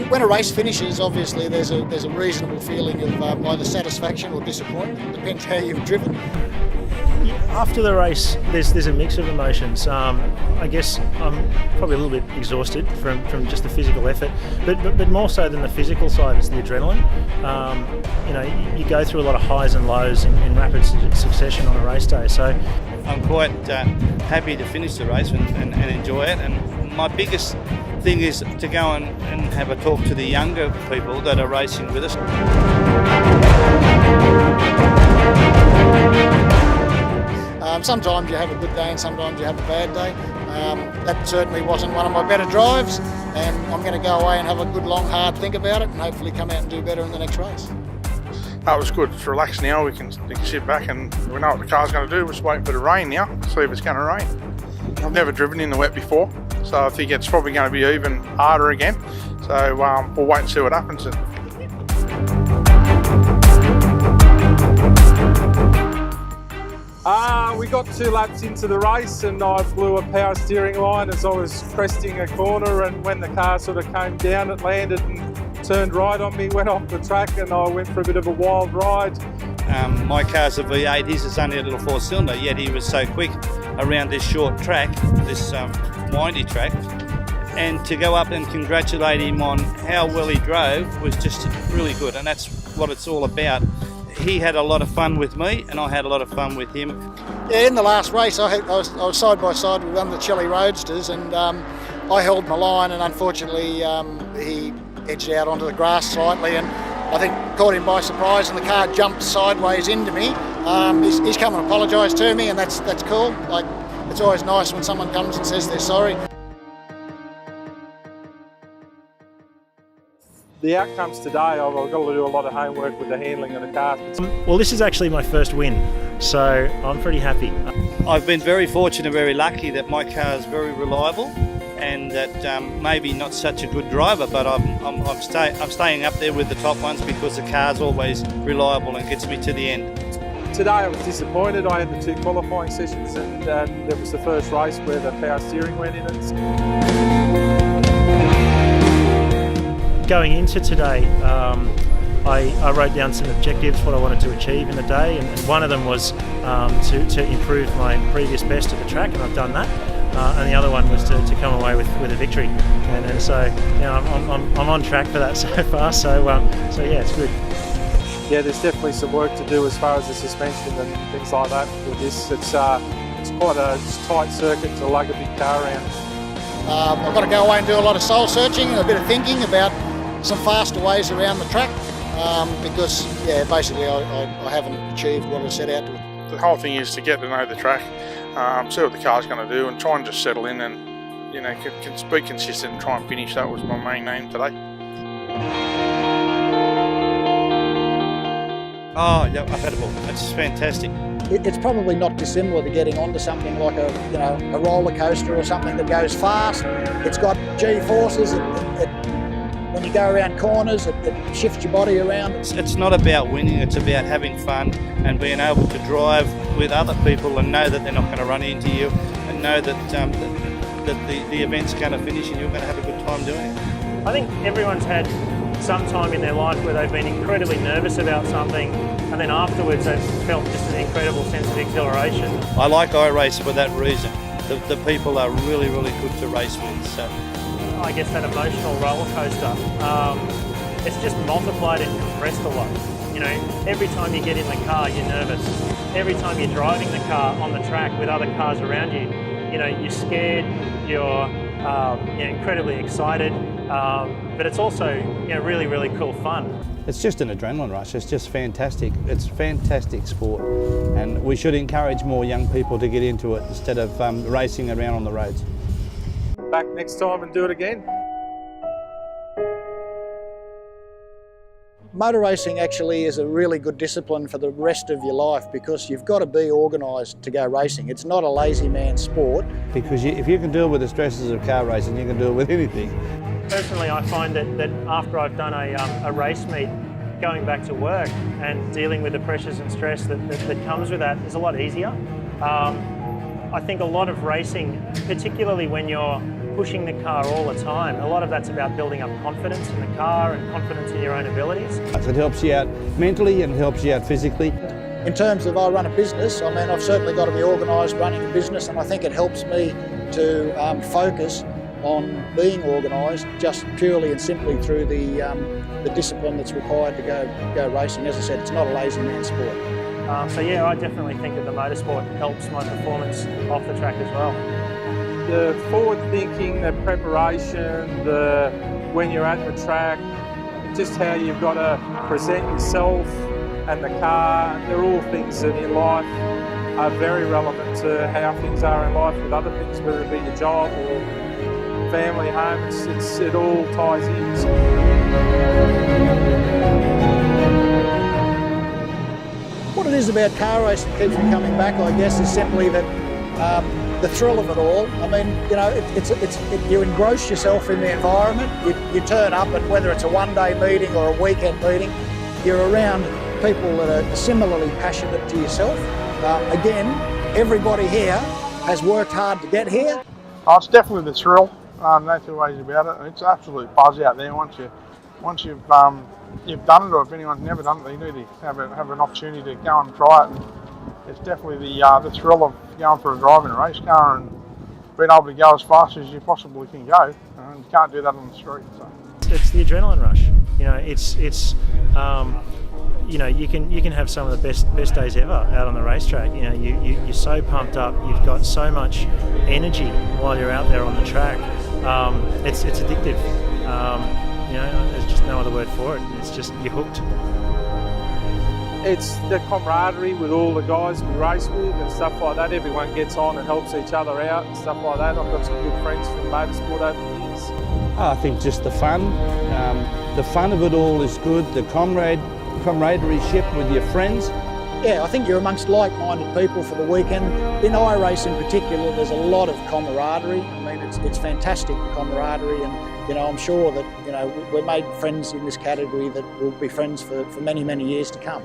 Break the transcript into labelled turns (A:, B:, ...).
A: when a race finishes, obviously there's a reasonable feeling of either satisfaction or disappointment. Depends how you've driven.
B: After the race, there's a mix of emotions. I guess I'm probably a little bit exhausted from just the physical effort, but more so than the physical side, it's the adrenaline. You go through a lot of highs and lows in rapid succession on a race day. So
C: I'm quite happy to finish the race and enjoy it. And my biggest thing is to go and have a talk to the younger people that are racing with us.
A: Sometimes you have a good day and sometimes you have a bad day. That certainly wasn't one of my better drives, and I'm going to go away and have a good long hard think about it and hopefully come out and do better in the next race.
D: That was good. It's relaxed now. We can sit back and we know what the car's going to do. We're just waiting for the rain now, see if it's going to rain. I've never driven in the wet before, so I think it's probably going to be even harder again. So we'll wait and see what happens.
E: We got 2 laps into the race and I blew a power steering line as I was cresting a corner, and when the car sort of came down, it landed and turned right on me, went off the track, and I went for a bit of a wild ride.
C: My car's a V8, his is only a little 4-cylinder, yet he was so quick around this short track, this windy track. And to go up and congratulate him on how well he drove was just really good, and that's what it's all about. He had a lot of fun with me and I had a lot of fun with him.
A: Yeah, in the last race I was side by side with one of the Chile Roadsters, and I held my line, and unfortunately he edged out onto the grass slightly and I think caught him by surprise, and the car jumped sideways into me. He's come and apologised to me, and that's cool. Like, it's always nice when someone comes and says they're sorry.
E: The outcomes today, I've got to do a lot of homework with the handling of the car.
B: well, this is actually my first win, so I'm pretty happy.
C: I've been very fortunate, very lucky that my car is very reliable, and that maybe not such a good driver, but I'm staying up there with the top ones because the car's always reliable and gets me to the end.
E: Today I was disappointed. I had the 2 qualifying sessions, and it was the first race where the power steering went in it.
B: Going into today, I wrote down some objectives, what I wanted to achieve in the day, and one of them was to improve my previous best at the track, and I've done that. And the other one was to come away with a victory, and so I'm on track for that so far. So yeah, it's good.
E: Yeah, there's definitely some work to do as far as the suspension and things like that with this. It's quite a tight circuit to lug a big car around.
A: I've got to go away and do a lot of soul searching and a bit of thinking about some faster ways around the track, because basically I haven't achieved what I set out to.
D: The whole thing is to get to know the track, see what the car's going to do, and try and just settle in and be consistent and try and finish. That was my main aim today.
C: Oh, yeah, I've had a ball. It's fantastic.
A: It's probably not dissimilar to getting onto something like a roller coaster or something that goes fast. It's got G-forces. When you go around corners, it shifts your body around.
C: It's not about winning, it's about having fun and being able to drive with other people and know that they're not going to run into you, and know that the event's going to finish and you're going to have a good time doing it.
B: I think everyone's had some time in their life where they've been incredibly nervous about something, and then afterwards they've felt just an incredible sense of exhilaration.
C: I like iRace for that reason. The people are really, really good to race with. So
B: I guess that emotional roller coaster, it's just multiplied and compressed a lot. Every time you get in the car, you're nervous. Every time you're driving the car on the track with other cars around you, you're scared, you're incredibly excited, but it's also really, really cool fun.
C: it's just an adrenaline rush. It's just fantastic. It's fantastic sport, and we should encourage more young people to get into it instead of racing around on the roads.
E: Back next time and do it again.
A: Motor racing actually is a really good discipline for the rest of your life because you've got to be organised to go racing. It's not a lazy man's sport.
C: Because if you can deal with the stresses of car racing, you can deal with anything. Personally,
B: I find that after I've done a race meet, going back to work and dealing with the pressures and stress that comes with that is a lot easier. I think a lot of racing, particularly when you're pushing the car all the time. A lot of that's about building up confidence in the car and confidence in your own abilities.
C: It helps you out mentally and helps you out physically.
A: In terms of I run a business, I mean, I've certainly got to be organised running a business, and I think it helps me to focus on being organised just purely and simply through the discipline that's required to go racing. As I said, it's not a lazy man's sport.
B: So yeah, I definitely think that the motorsport helps my performance off the track as well.
E: The forward thinking, the preparation, when you're at the track, just how you've got to present yourself and the car, they're all things that in life are very relevant to how things are in life with other things, whether it be your job or family, home, it all ties in.
A: What it is about car racing that keeps me coming back, I guess, is simply that the thrill of it all. I mean, you know, you engross yourself in the environment, you turn up, and whether it's a one-day meeting or a weekend meeting, you're around people that are similarly passionate to yourself. Again, everybody here has worked hard to get here.
D: Oh, it's definitely the thrill. No two ways about it. It's absolute buzz out there once you've done it, or if anyone's never done it, you need to have an opportunity to go and try it. And it's definitely the thrill of going for a drive in a race car and being able to go as fast as you possibly can go. And you can't do that on the street. So.
B: It's the adrenaline rush. You know, it's you know, you can have some of the best days ever out on the racetrack. You know, you're so pumped up. You've got so much energy while you're out there on the track. It's addictive. You know, there's just no other word for it. It's just, you're hooked.
E: It's the camaraderie with all the guys we race with and stuff like that. Everyone gets on and helps each other out and stuff like that. I've got some good friends from motorsport over the years.
C: I think just the fun of it all is good. The camaraderie-ship with your friends.
A: Yeah, I think you're amongst like-minded people for the weekend. In iRace in particular, there's a lot of camaraderie. I mean, it's fantastic camaraderie, and you know, I'm sure that, you know, we're made friends in this category that will be friends for many, many years to come.